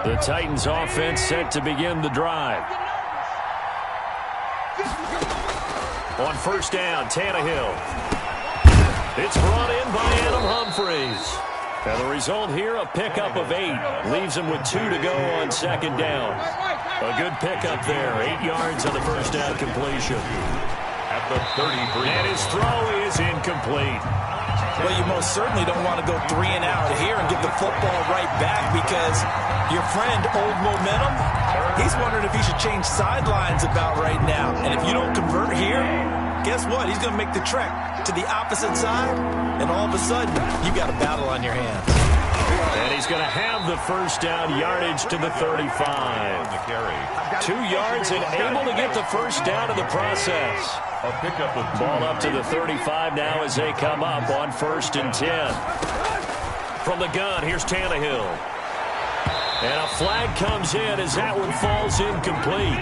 The Titans offense set to begin the drive. On first down, Tannehill. It's brought in by Adam Humphries. And the result here, a pickup of 8. Leaves him with 2 to go on second down. A good pickup there. 8 yards on the first down completion. At the 33. And his throw is incomplete. Well, you most certainly don't want to go 3 and out here and give the football right back because your friend, Old Momentum, he's wondering if he should change sidelines about right now. And if you don't convert here, guess what? He's going to make the trek to the opposite side, and all of a sudden, you got a battle on your hands. And he's going to have the first down, yardage to the 35. 2 yards and able to get the first down in the process. A pickup of ball up to the 35 now as they come up on 1st and 10. From the gun, here's Tannehill. And a flag comes in as that one falls incomplete.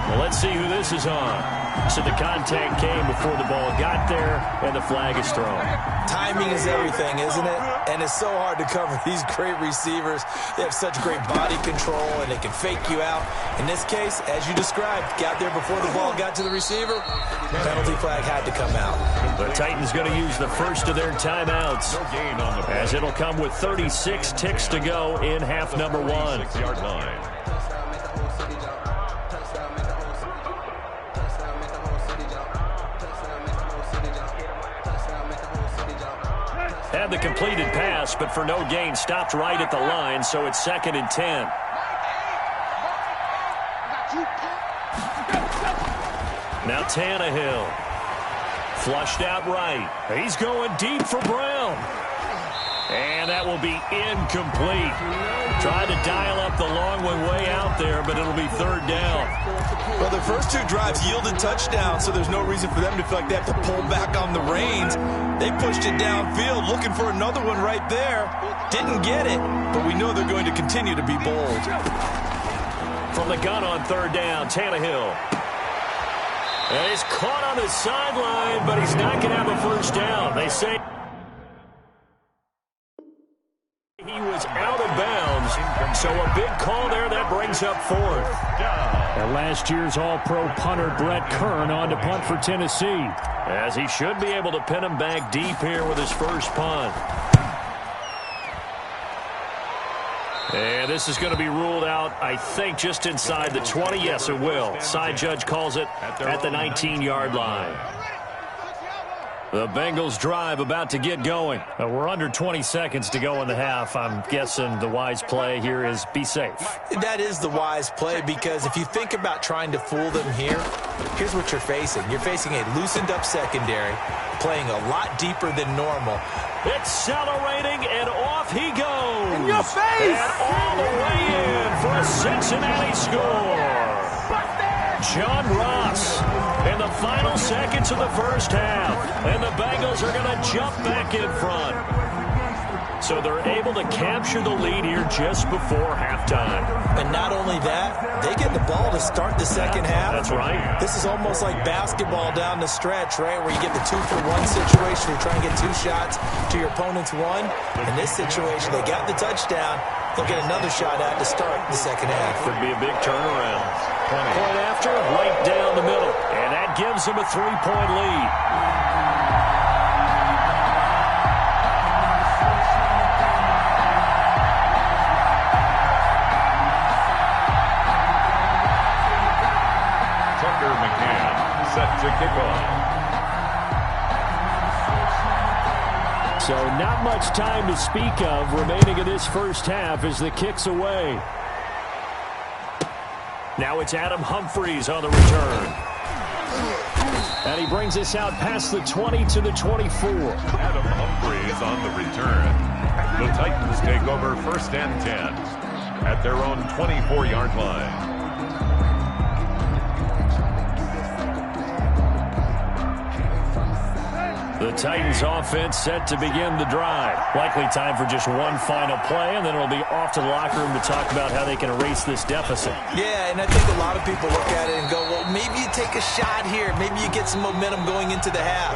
Well, let's see who this is on. So the contact came before the ball got there, and the flag is thrown. Timing is everything, isn't it? And it's so hard to cover these great receivers. They have such great body control, and they can fake you out. In this case, as you described, got there before the ball got to the receiver. Penalty flag had to come out. The Titans going to use the first of their timeouts, as it'll come with 36 ticks to go in half number 1. 6-yard line. Had the completed pass, but for no gain, stopped right at the line, so it's 2nd and 10. Now Tannehill. Flushed out right. He's going deep for Brown. And that will be incomplete. Trying to dial up the long one way out there, but it'll be 3rd down. Well, the first 2 drives yielded touchdowns, so there's no reason for them to feel like they have to pull back on the reins. They pushed it downfield, looking for another one right there. Didn't get it, but we know they're going to continue to be bold. From the gun on 3rd down, Tannehill. And he's caught on the sideline, but he's not going to have a first down. They say he was out of bounds, so a big call there that brings up 4th. And last year's All-Pro punter Brett Kern on to punt for Tennessee. As he should be able to pin him back deep here with his first punt. And this is going to be ruled out, I think, just inside the 20. Yes, it will. Side judge calls it at the 19-yard line. The Bengals drive about to get going. We're under 20 seconds to go in the half. I'm guessing the wise play here is be safe. That is the wise play because if you think about trying to fool them here, here's what you're facing. You're facing a loosened-up secondary, playing a lot deeper than normal. Accelerating, and off he goes. In your face! And all the way in for a Cincinnati score. John Ross in the final seconds of the first half. And the Bengals are going to jump back in front. So they're able to capture the lead here just before halftime. And not only that, they get the ball to start the second half. That's right. This is almost like basketball down the stretch, right, where you get the 2-for-1 situation. You're trying to get 2 shots to your opponent's 1. In this situation, they got the touchdown. They'll get another shot at to start the second half. Could be a big turnaround. Point after, right down the middle. And that gives them a 3-point lead. Set to kick off. So not much time to speak of remaining in this first half as the kick's away. Now it's Adam Humphries on the return. And he brings us out past the 20 to the 24. Adam Humphries on the return. The Titans take over 1st and 10 at their own 24-yard line. The Titans offense set to begin the drive. Likely time for just one final play, and then it'll be off to the locker room to talk about how they can erase this deficit. Yeah, and I think a lot of people look at it and go, well, maybe you take a shot here. Maybe you get some momentum going into the half.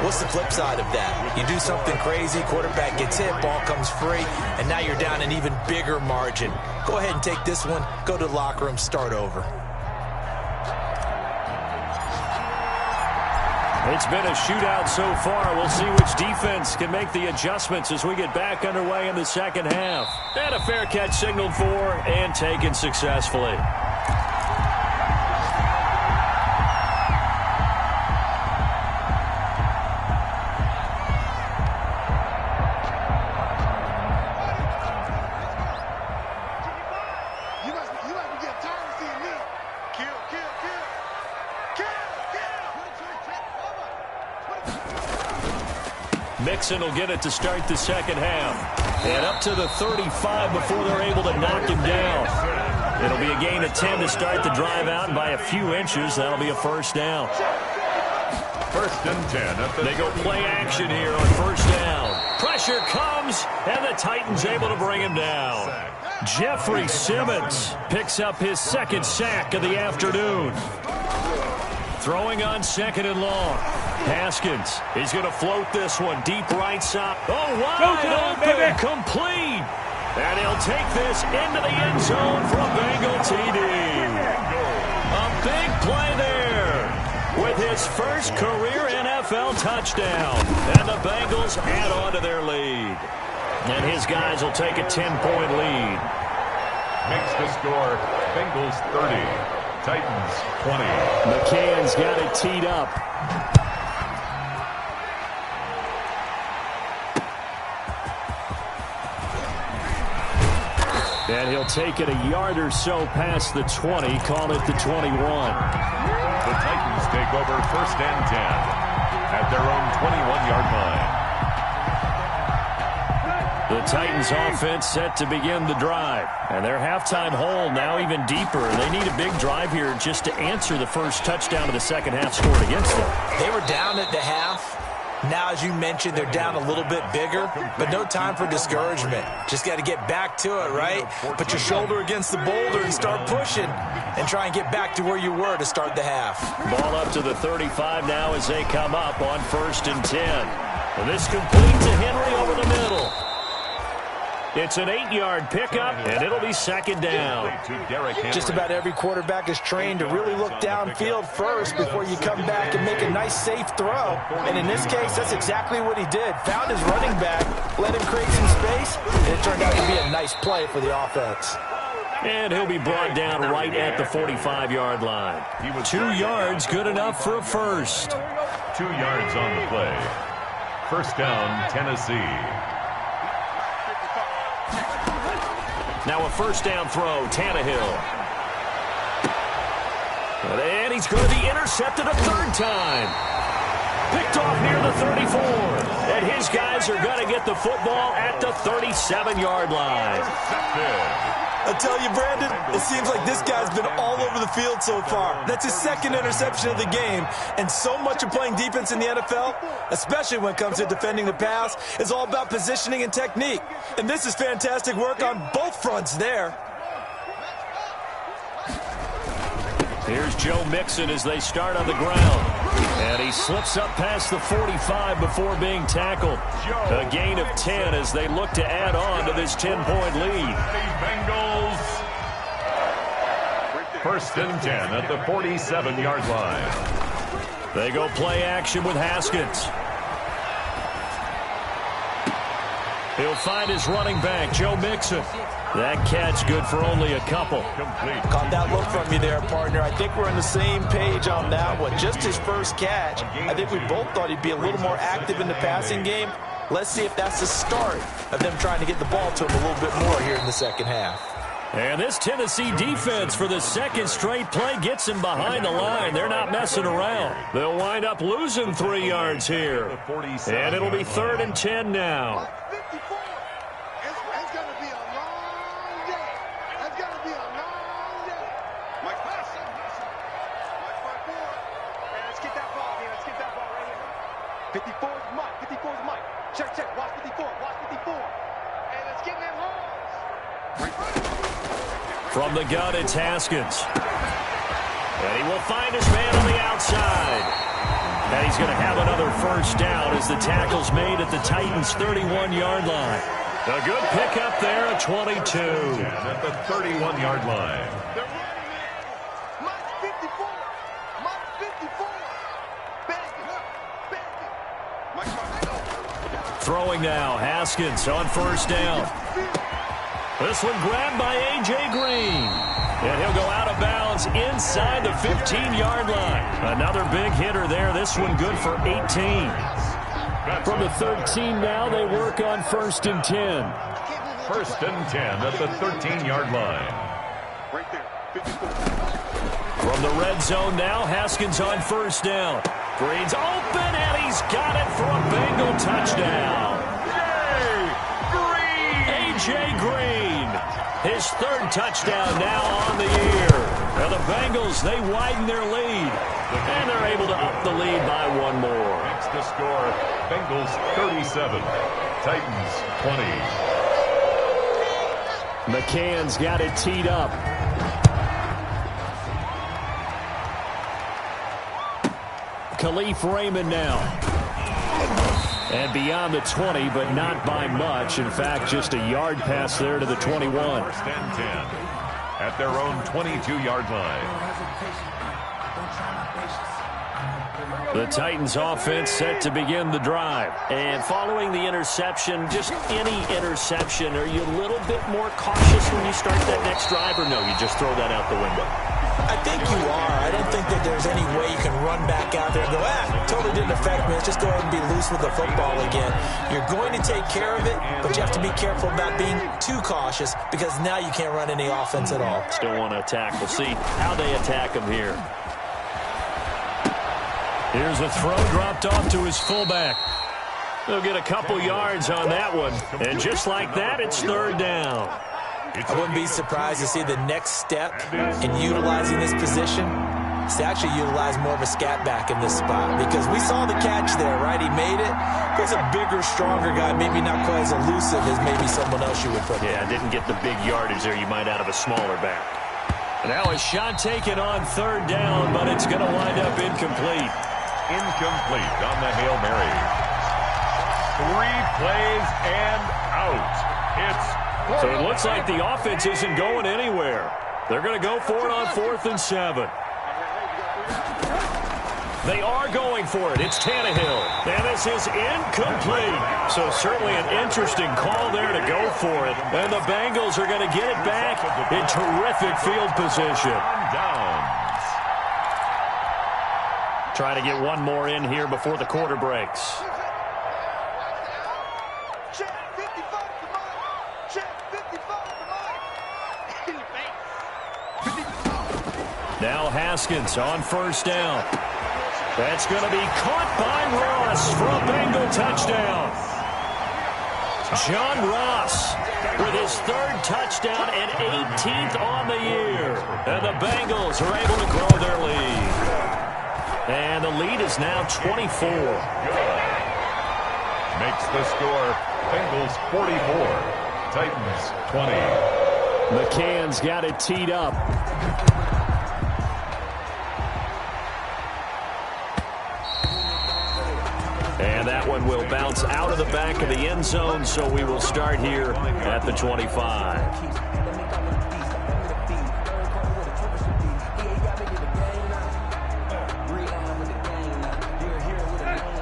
What's the flip side of that? You do something crazy, quarterback gets hit, ball comes free, and now you're down an even bigger margin. Go ahead and take this one, go to the locker room, start over. It's been a shootout so far. We'll see which defense can make the adjustments as we get back underway in the second half. And a fair catch signaled for and taken successfully. Mixon will get it to start the second half. And up to the 35 before they're able to knock him down. It'll be a gain of 10 to start the drive out, and by a few inches, that'll be a first down. First and 10. They go play action here on first down. Pressure comes, and the Titans able to bring him down. Jeffrey Simmons picks up his second sack of the afternoon. Throwing on second and long. Haskins, he's going to float this one deep right side. Oh, wide open, complete. And he'll take this into the end zone for a Bengal TD. A big play there with his first career NFL touchdown. And the Bengals add on to their lead. And his guys will take a 10-point lead. Makes the score Bengals 30, Titans 20. McCann's got it teed up. And he'll take it a yard or so past the 20, call it the 21. The Titans take over first and 10 at their own 21-yard line. The Titans offense set to begin the drive. And their halftime hole now even deeper. They need a big drive here just to answer the first touchdown of the second half scored against them. They were down at the half. Now, as you mentioned, they're down a little bit bigger, but no time for discouragement. Just got to get back to it, right? Put your shoulder against the boulder and start pushing and try and get back to where you were to start the half. Ball up to the 35 now as they come up on first and 10. And this complete to Henry over the middle. It's an 8-yard pickup, and it'll be second down. Just about every quarterback is trained to really look downfield first before you come back and make a nice, safe throw. And in this case, that's exactly what he did. Found his running back, let him create some space, and it turned out to be a nice play for the offense. And he'll be brought down right at the 45-yard line. 2 yards, good enough for a first. 2 yards on the play. First down, Tennessee. Now a first down throw, Tannehill. And he's going to be intercepted a third time. Picked off near the 34. And his guys are going to get the football at the 37-yard line. I tell you, Brandon, it seems like this guy's been all over the field so far. That's his second interception of the game. And so much of playing defense in the NFL, especially when it comes to defending the pass, is all about positioning and technique. And this is fantastic work on both fronts there. Here's Joe Mixon as they start on the ground. And he slips up past the 45 before being tackled. A gain of 10 as they look to add on to this 10-point lead. Bengals. First and 10 at the 47-yard line. They go play action with Haskins. He'll find his running back, Joe Mixon. That catch good for only a couple. Complete. Caught that look from you there, partner. I think we're on the same page on that one. Just his first catch. I think we both thought he'd be a little more active in the passing game. Let's see if that's the start of them trying to get the ball to him a little bit more here in the second half. And this Tennessee defense for the second straight play gets him behind the line. They're not messing around. They'll wind up losing 3 yards here. And it'll be 3rd and 10 now. From the gun, it's Haskins. And he will find his man on the outside. And he's going to have another first down as the tackle's made at the Titans' 31-yard line. A good pickup there at 22. And at the 31-yard line. Throwing now, Haskins on first down. This one grabbed by A.J. Green. And he'll go out of bounds inside the 15-yard line. Another big hitter there. This one good for 18. From the 13 now, they work on 1st and 10. 1st and 10 at the 13-yard line. From the red zone now, Haskins on first down. Green's open, and he's got it for a Bengal touchdown. A.J. Green, his 3rd touchdown now on the year. Now the Bengals, they widen their lead, and they're able to up the lead by one more. Makes the score, Bengals 37, Titans 20. McCann's got it teed up. Khalif Raymond now. And beyond the 20, but not by much. In fact, just a yard pass there to the 21. 1st and 10 at their own 22-yard line. The Titans offense set to begin the drive. And following the interception, just any interception, are you a little bit more cautious when you start that next drive, or no, you just throw that out the window? I think you are. I don't think that there's any way you can run back out there and go, totally didn't affect me. Let's just go ahead and be loose with the football again. You're going to take care of it, but you have to be careful about being too cautious because now you can't run any offense at all. Still want to attack. We'll see how they attack him here. Here's a throw dropped off to his fullback. They'll get a couple yards on that one. And just like that, it's 3rd down. I wouldn't be surprised to see the next step in utilizing this position is to actually utilize more of a scat back in this spot because we saw the catch there, right? He made it. He's a bigger, stronger guy, maybe not quite as elusive as maybe someone else you would put there. Yeah, didn't get the big yardage there you might out of a smaller back. Now a shot taken on 3rd down, but it's going to wind up incomplete. Incomplete on the Hail Mary. 3 plays and out. So it looks like the offense isn't going anywhere. They're going to go for it on 4th and 7. They are going for it. It's Tannehill. And this is incomplete. So certainly an interesting call there to go for it. And the Bengals are going to get it back in terrific field position. Downs. Try to get one more in here before the quarter breaks. Now Haskins on first down. That's going to be caught by Ross for a Bengal touchdown. John Ross with his 3rd touchdown and 18th on the year. And the Bengals are able to grow their lead. And the lead is now 24. Makes the score, Bengals 44, Titans 20. McCann's got it teed up. And that one will bounce out of the back of the end zone, so we will start here at the 25.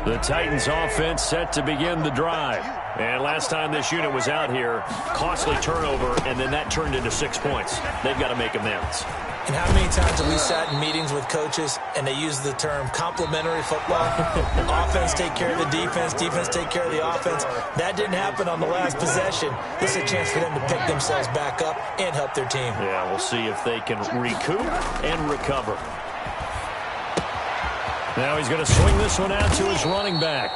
The Titans offense set to begin the drive. And last time this unit was out here, costly turnover, and then that turned into 6 points. They've got to make amends. And how many times have we sat in meetings with coaches and they use the term complementary football? Offense take care of the defense, defense take care of the offense. That didn't happen on the last possession. This is a chance for them to pick themselves back up and help their team. Yeah, we'll see if they can recoup and recover. Now he's going to swing this one out to his running back.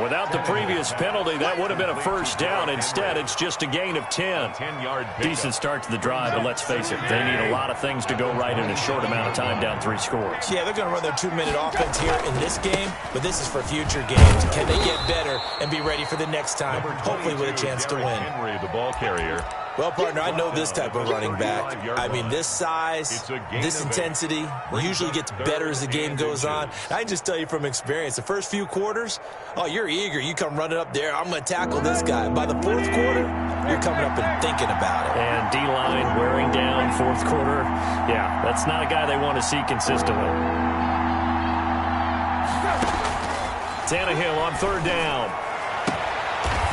Without the previous penalty, that would have been a first down. Instead, it's just a gain of 10. 10-yard Decent start to the drive, but let's face it, they need a lot of things to go right in a short amount of time, down 3 scores. Yeah, they're going to run their 2-minute offense here in this game, but this is for future games. Can they get better and be ready for the next time, hopefully with a chance to win? Henry, the ball carrier. Well, partner, I know this type of running back. I mean, this size, this intensity usually gets better as the game goes on. I can just tell you from experience, the first few quarters, oh, you're eager. You come running up there, I'm going to tackle this guy. By the fourth quarter, you're coming up and thinking about it. And D-line wearing down fourth quarter. Yeah, that's not a guy they want to see consistently. Tannehill on third down.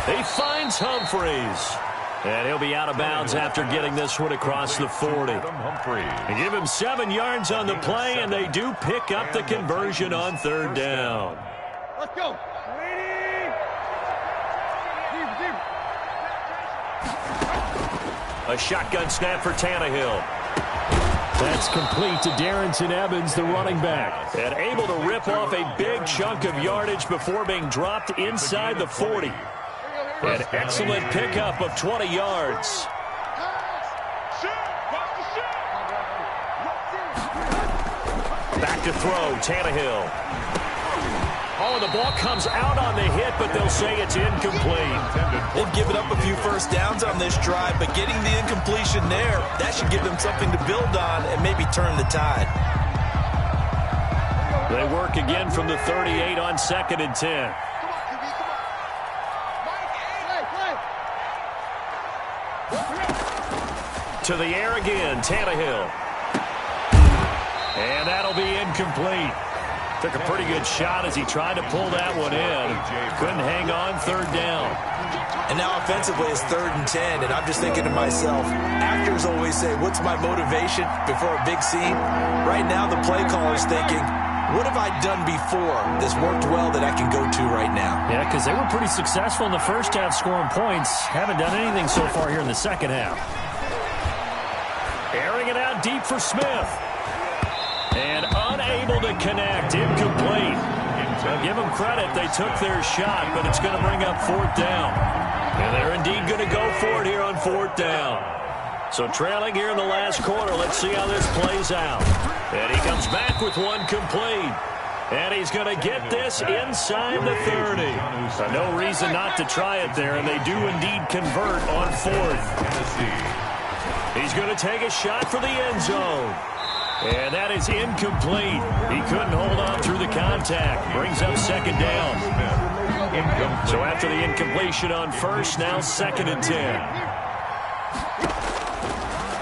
He finds Humphreys. And he'll be out of bounds after getting this one across the 40. They give him 7 yards on the play, and they do pick up the conversion on third down. Let's go. A shotgun snap for Tannehill. That's complete to Darrington Evans, the running back. And able to rip off a big chunk of yardage before being dropped inside the 40. An excellent pickup of 20 yards. Back to throw, Tannehill. Oh, the ball comes out on the hit, but they'll say it's incomplete. They've given up a few first downs on this drive, but getting the incompletion there, that should give them something to build on and maybe turn the tide. They work again from the 38 on 2nd and 10. To the air again, Tannehill. And that'll be incomplete. Took a pretty good shot as he tried to pull that one in. Couldn't hang on, third down. And now offensively it's 3rd and 10, and I'm just thinking to myself, actors always say, what's my motivation before a big scene? Right now the play caller's thinking, what have I done before that's worked well that I can go to right now? Yeah, because they were pretty successful in the first half scoring points. Haven't done anything so far here in the second half. Airing it out deep for Smith. And unable to connect. Incomplete. I'll give them credit. They took their shot, but it's going to bring up 4th down. And they're indeed going to go for it here on 4th down. So trailing here in the last quarter. Let's see how this plays out. And he comes back with one complete. And he's going to get this inside the 30. No reason not to try it there, and they do indeed convert on 4th. He's going to take a shot for the end zone. And that is incomplete. He couldn't hold on through the contact. Brings up 2nd down. So after the incompletion on 1st, now 2nd and 10.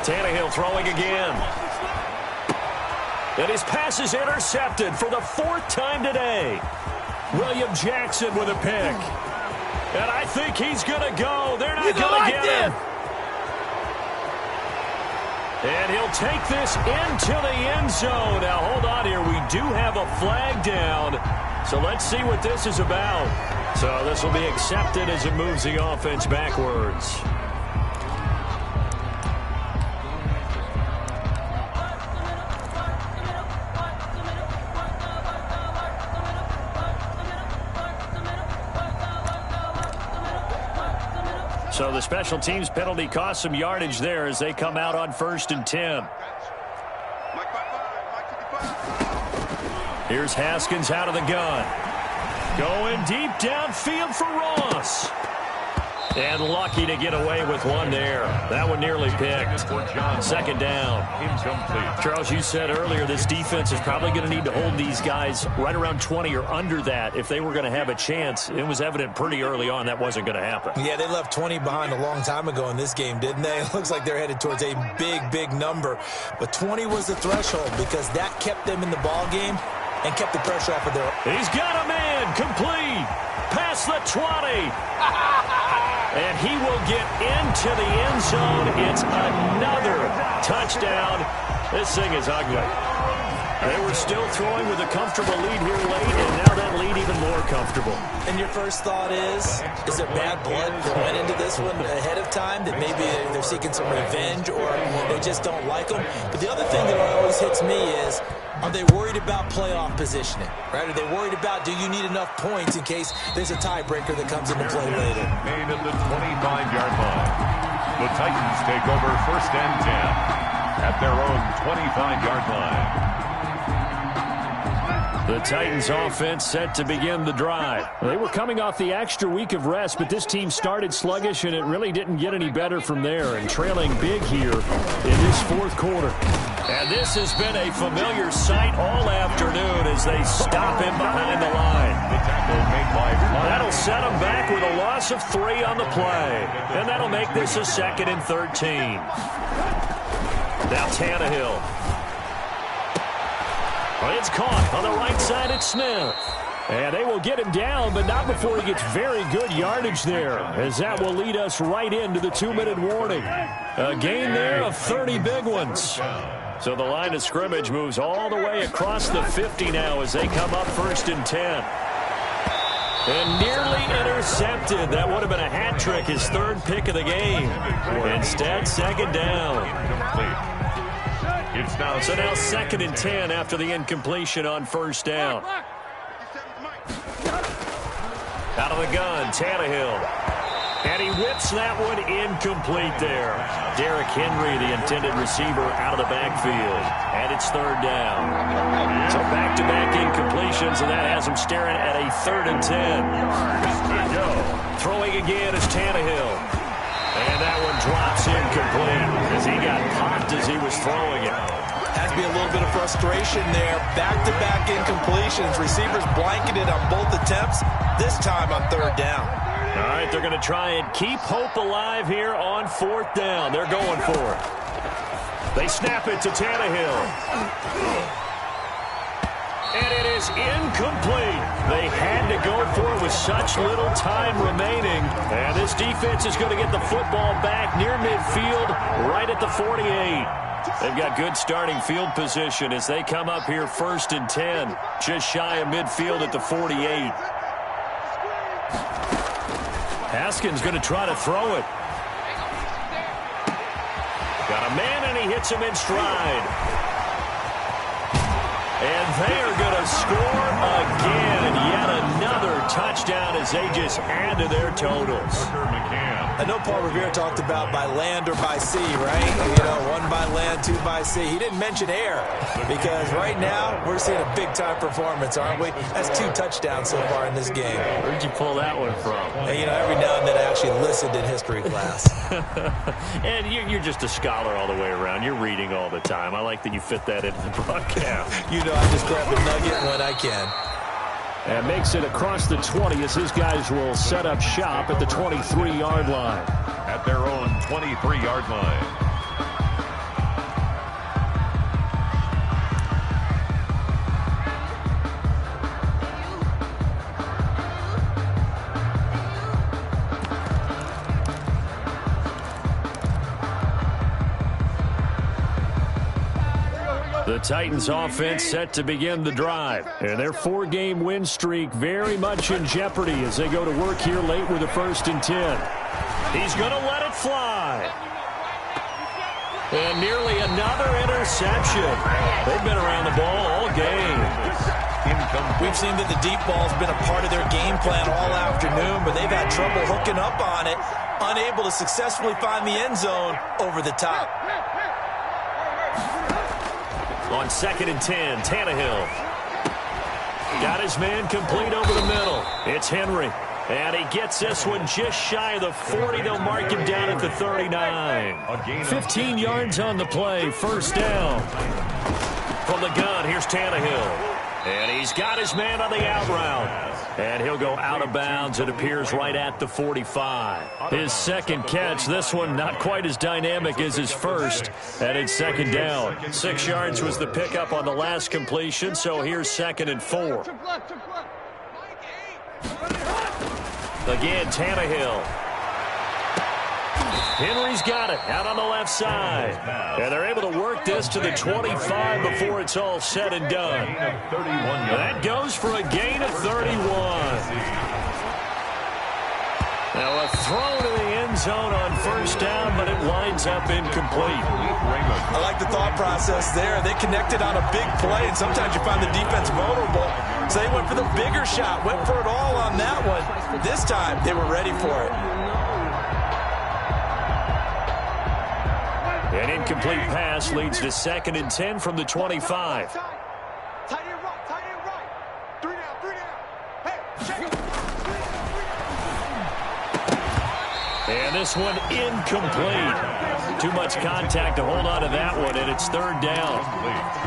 Tannehill throwing again. And his pass is intercepted for the 4th time today. William Jackson with a pick. And I think he's going to go. They're not going to get him. And he'll take this into the end zone. Now, hold on here. We do have a flag down. So let's see what this is about. So this will be accepted as it moves the offense backwards. So the special teams penalty cost some yardage there as they come out on 1st and 10. Here's Haskins out of the gun. Going deep downfield for Ross. And lucky to get away with one there. That one nearly picked. 2nd down. Charles, you said earlier this defense is probably going to need to hold these guys right around 20 or under that if they were going to have a chance. It was evident pretty early on that wasn't going to happen. Yeah, they left 20 behind a long time ago in this game, didn't they? It looks like they're headed towards a big number. But 20 was the threshold because that kept them in the ball game and kept the pressure off of their... He's got a man complete. Past the 20. And he will get into the end zone. It's another touchdown. This thing is ugly. They were still throwing with a comfortable lead here late, and now that lead even more comfortable. And your first thought is there bad blood that went into this one ahead of time, that maybe they're seeking some revenge or they just don't like them? But the other thing that always hits me is, are they worried about playoff positioning? Right? Are they worried about, do you need enough points in case there's a tiebreaker that comes into play later? Made at the 25-yard line. The Titans take over 1st and 10 at their own 25-yard line. The Titans offense set to begin the drive. They were coming off the extra week of rest, but this team started sluggish, and it really didn't get any better from there, and trailing big here in this fourth quarter. And this has been a familiar sight all afternoon as they stop him behind the line. That'll set him back with a loss of 3 on the play. And that'll make this a 2nd and 13. Now Tannehill. It's caught on the right side at Smith. And they will get him down, but not before he gets very good yardage there, as that will lead us right into the 2-minute warning. A gain there of 30 big ones. So the line of scrimmage moves all the way across the 50 now as they come up 1st and 10. And nearly intercepted. That would have been a hat trick, his 3rd pick of the game. Instead, 2nd down. So now 2nd and 10 after the incompletion on 1st down. Out of the gun, Tannehill. And he whips that one incomplete there. Derrick Henry, the intended receiver, out of the backfield. And it's 3rd down. So back-to-back incompletions, and that has him staring at a 3rd and 10. Throwing again is Tannehill. And that one drops incomplete as he got popped as he was throwing it. Has to be a little bit of frustration there. Back-to-back incompletions. Receivers blanketed on both attempts, this time on 3rd down. All right, they're going to try and keep hope alive here on 4th down. They're going for it. They snap it to Tannehill. And it is incomplete. They had to go for it with such little time remaining. And this defense is going to get the football back near midfield, right at the 48. They've got good starting field position as they come up here 1st and 10, just shy of midfield at the 48. Haskins going to try to throw it. Got a man, and he hits him in stride. And they are going to score again. Yet another touchdown as they just add to their totals. I know Paul Revere talked about by land or by sea, right? You know, 1 by land, 2 by sea. He didn't mention air because right now we're seeing a big-time performance, aren't we? That's 2 touchdowns so far in this game. Where'd you pull that one from? And, you know, every now and then I actually listened in history class. And you're just a scholar all the way around. You're reading all the time. I like that you fit that into the broadcast. You know, I just grab a nugget when I can. And makes it across the 20 as his guys will set up shop at the 23-yard line. At their own 23-yard line. The Titans offense set to begin the drive. And their 4-game win streak very much in jeopardy as they go to work here late with a 1st and 10. He's going to let it fly. And nearly another interception. They've been around the ball all game. We've seen that the deep ball's been a part of their game plan all afternoon, but they've had trouble hooking up on it, unable to successfully find the end zone over the top. On 2nd and 10, Tannehill. Got his man complete over the middle. It's Henry. And he gets this one just shy of the 40. They'll mark him down at the 39. 15 yards on the play, 1st down. From the gun, here's Tannehill. And he's got his man on the out route. And he'll go out of bounds. It appears right at the 45. His 2nd catch, this one not quite as dynamic as his first. And it's 2nd down. 6 yards was the pickup on the last completion, so here's 2nd and 4. Again, Tannehill. Henry's got it out on the left side. And they're able to work this to the 25 before it's all said and done. That goes for a gain of 31. Now a throw to the end zone on 1st down, but it winds up incomplete. I like the thought process there. They connected on a big play, and sometimes you find the defense vulnerable. So they went for the bigger shot, went for it all on that one. This time, they were ready for it. An incomplete pass leads to 2nd and 10 from the 25. And this one incomplete. Too much contact to hold on to that one, and it's third down.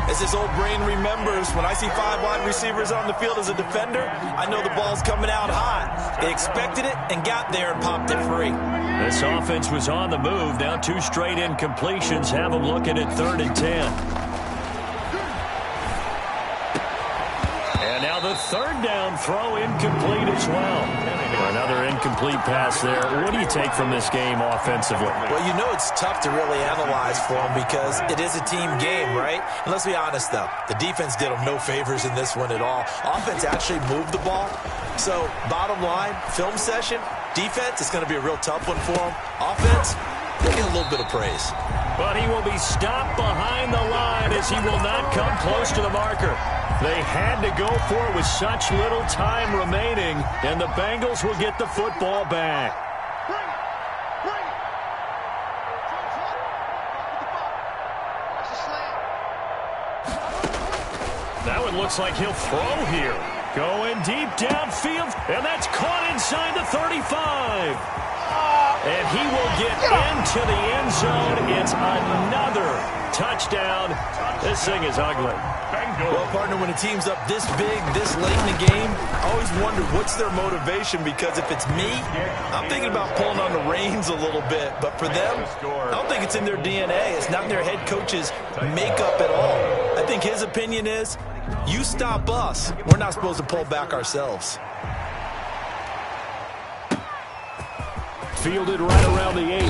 As his old brain remembers, when I see 5 wide receivers on the field as a defender, I know the ball's coming out hot. They expected it and got there and popped it free. This offense was on the move. Now 2 straight incompletions have them looking at 3rd and 10. And now the 3rd down throw incomplete as well. Another incomplete pass there. What do you take from this game offensively? Well, you know it's tough to really analyze for them because it is a team game, right? And let's be honest, though. The defense did them no favors in this one at all. Offense actually moved the ball. So, bottom line, film session, defense is going to be a real tough one for them. Offense, they get a little bit of praise. But he will be stopped behind the line as he will not come close to the marker. They had to go for it with such little time remaining, and the Bengals will get the football back. That one looks like he'll throw here. Going deep downfield, and that's caught inside the 35. And he will get into the end zone. It's another touchdown. This thing is ugly. Well, partner, when a team's up this big, this late in the game, I always wonder what's their motivation, because if it's me, I'm thinking about pulling on the reins a little bit. But for them, I don't think it's in their DNA. It's not in their head coach's makeup at all. I think his opinion is, you stop us, we're not supposed to pull back ourselves. Fielded right around the 8.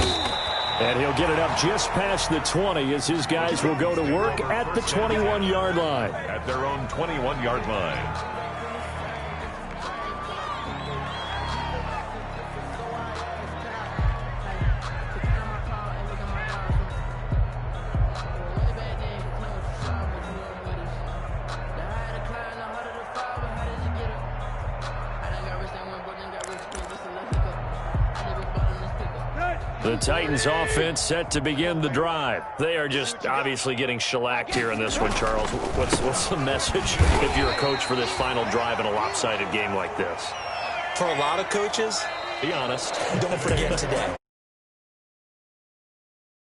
And he'll get it up just past the 20 as his guys will go to work at the 21-yard line. At their own 21-yard line. The Titans offense set to begin the drive. They are just obviously getting shellacked here in this one, Charles. What's the message if you're a coach for this final drive in a lopsided game like this? For a lot of coaches, Be honest. don't forget today.